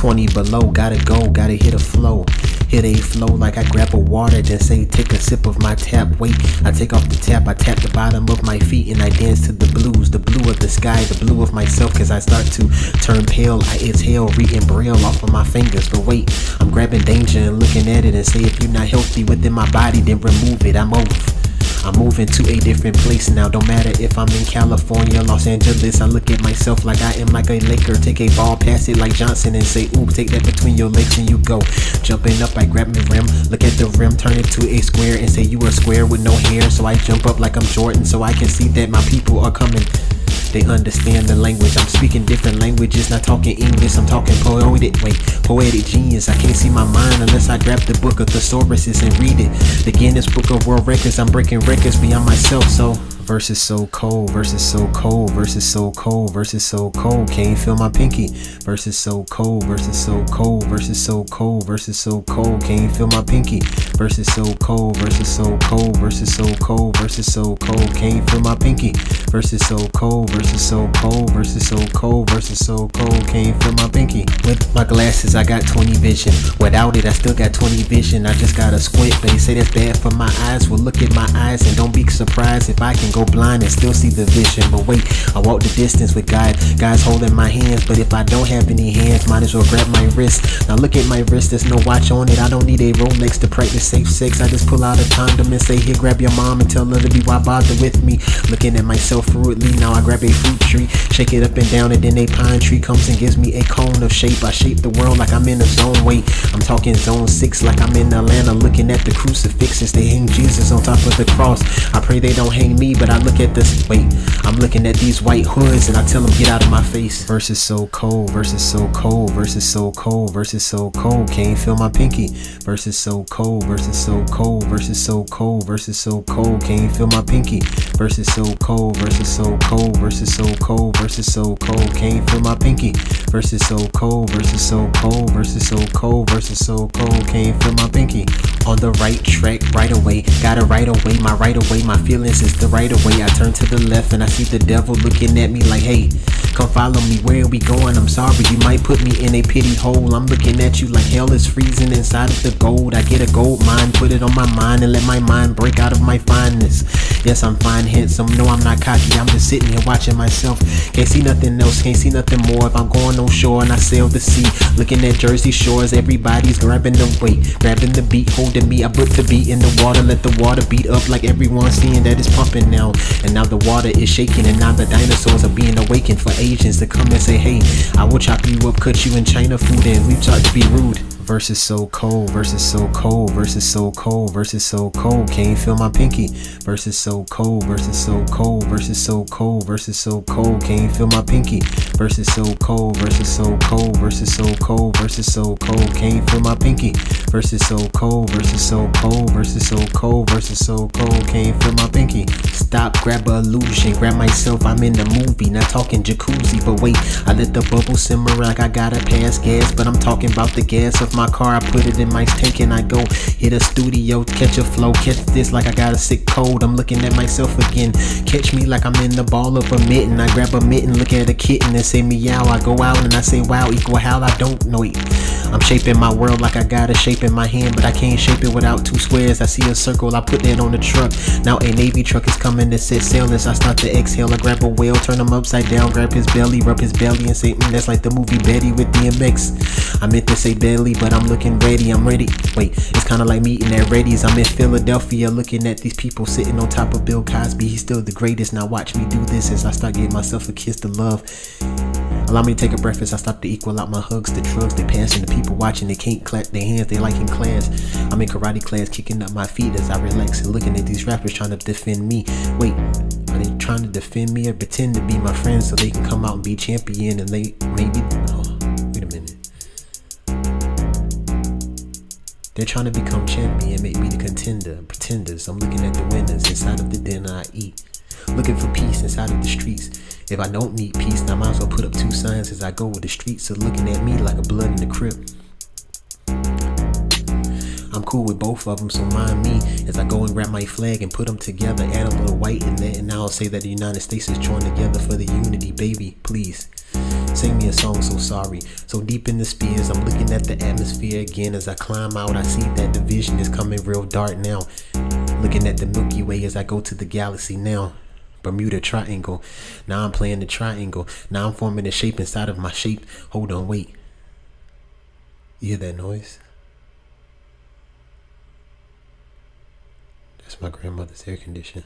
20 below, gotta go, gotta hit a flow. Hit a flow like I grab a water, then say take a sip of my tap. Wait, I take off the tap, I tap the bottom of my feet and I dance to the blues. The blue of the sky, the blue of myself, cause I start to turn pale. I exhale, reading braille off of my fingers. But wait, I'm grabbing danger and looking at it and say if you're not healthy within my body, then remove it. I'm moving to a different place now. Don't matter if I'm in California, Los Angeles. I look at myself like I am like a Laker. Take a ball, pass it like Johnson and say, ooh, take that between your legs and you go. Jumping up, I grab my rim, look at the rim, turn it to a square and say you a square with no hair. So I jump up like I'm Jordan so I can see that my people are coming. They understand the language. I'm speaking different languages, not talking English. I'm talking poetic genius. I can't see my mind unless I grab the book of thesauruses and read it. The Guinness Book of World Records. I'm breaking records beyond myself. So verses so cold, verses so cold, verses so cold, verses so cold. Can't you feel my pinky? Verses so cold, verses so cold, verses so cold, verses so cold. Can't you feel my pinky? Verses so cold, verses so cold, verses so cold, verses so cold. Can't you feel my pinky? Verses so cold, verses so cold, verses so cold, verses so cold. Can't you feel my pinky? With my glasses, I got 20 vision. Without it, I still got 20 vision. I just gotta squint. They say that's bad for my eyes. Well, look at my eyes and don't be surprised if I can go blind and still see the vision. But wait, I walk the distance with guys holding my hands. But if I don't have any hands, might as well grab my wrist. Now look at my wrist, there's no watch on it. I don't need a Rolex to practice safe sex. I just pull out a condom and say, here, grab your mom and tell her to be why bother with me. Looking at myself fluidly, now I grab a fruit tree, shake it up and down, and then a pine tree comes and gives me a cone of shape. I shape the world like I'm in a zone. Wait, I'm talking zone 6 like I'm in Atlanta, looking at the crucifixes. They hang Jesus on top of the cross. I pray they don't hang me, but I look at this. Wait, I'm looking at these white hoods and I tell them get out of my face. Verses so cold, verses so cold, verses so cold, verses so cold. Can't you feel my pinky? Verses so cold, verses so cold, verses so cold, verses so cold. Can't you feel my pinky? Verses so cold, verses so cold, verses so cold, verses so cold. Can't you feel my pinky? Verses so cold, verses so cold, verses so cold, verses so cold. Can't you feel my pinky? On the right track, right away. Gotta right away, my right away. My feelings is the right away. I turn to the left and I see the devil looking at me like, hey, come follow me, where are we going? I'm sorry, you might put me in a pity hole. I'm looking at you like hell is freezing inside of the gold. I get a gold mine, put it on my mind and let my mind break out of my fineness. Yes, I'm fine, handsome, no I'm not cocky. I'm just sitting here watching myself. Can't see nothing else, can't see nothing more. If I'm going on shore and I sail the sea, looking at Jersey shores, everybody's grabbing the weight, grabbing the beat, holding me. I put the beat in the water, let the water beat up like everyone's seeing that it's pumping now. And now the water is shaking and now the dinosaurs are being awakened for Asians to come and say, hey, I will chop you up, cut you in China food, and leave start to be rude. Verses so cold, verses so cold, verses so cold, verses so cold. Can't you feel my pinky? Verses so cold, verses so cold, verses so cold, verses so cold. Can't you feel my pinky? Verses so cold, verses so cold, verses so cold, verses so cold. Can't you feel my pinky? Verses so cold, verses so cold, verses so cold, verses so cold. Can't you feel my pinky? Stop, grab a illusion, grab myself, I'm in the movie. Not talking jacuzzi, but wait, I let the bubble simmer like I gotta pass gas. But I'm talking about the gas of my car. I put it in my tank and I go hit a studio, catch a flow, catch this like I got a sick cold. I'm looking at myself again, catch me like I'm in the ball of a mitten. I grab a mitten, look at a kitten and say meow. I go out and I say wow, equal how, I don't know it. I'm shaping my world like I got a shape in my hand, but I can't shape it without two squares. I see a circle, I put that on the truck. Now a Navy truck is coming to set sail as I start to exhale. I grab a whale, turn him upside down, grab his belly, rub his belly and say, that's like the movie Betty with DMX. I meant to say belly, but I'm looking ready, I'm ready. Wait, it's kinda like meeting at Reddy's. I'm in Philadelphia looking at these people sitting on top of Bill Cosby. He's still the greatest. Now watch me do this as I start giving myself a kiss to love. Allow me to take a breath as I start to equal out my hugs, the drugs, they passing, the people watching, they can't clap their hands, they like in class. I'm in karate class, kicking up my feet as I relax and looking at these rappers trying to defend me. Wait, are they trying to defend me or pretend to be my friends so they can come out and be champion and they maybe, wait a minute. They're trying to become champion, make me the contender, pretenders. I'm looking at the winners inside of the dinner I eat, looking for peace inside of the streets. If I don't need peace, then I might as well put up two signs as I go with the streets are looking at me like a blood in the crib. I'm cool with both of them, so mind me as I go and grab my flag and put them together, add a little white in there, and now I'll say that the United States is joined together for the unity, baby, please. Sing me a song so sorry. So deep in the spears, I'm looking at the atmosphere again. As I climb out, I see that the vision is coming real dark now. Looking at the Milky Way as I go to the galaxy now. Bermuda Triangle. Now I'm playing the triangle. Now I'm forming a shape inside of my shape. Hold on, wait. You hear that noise? That's my grandmother's air conditioner.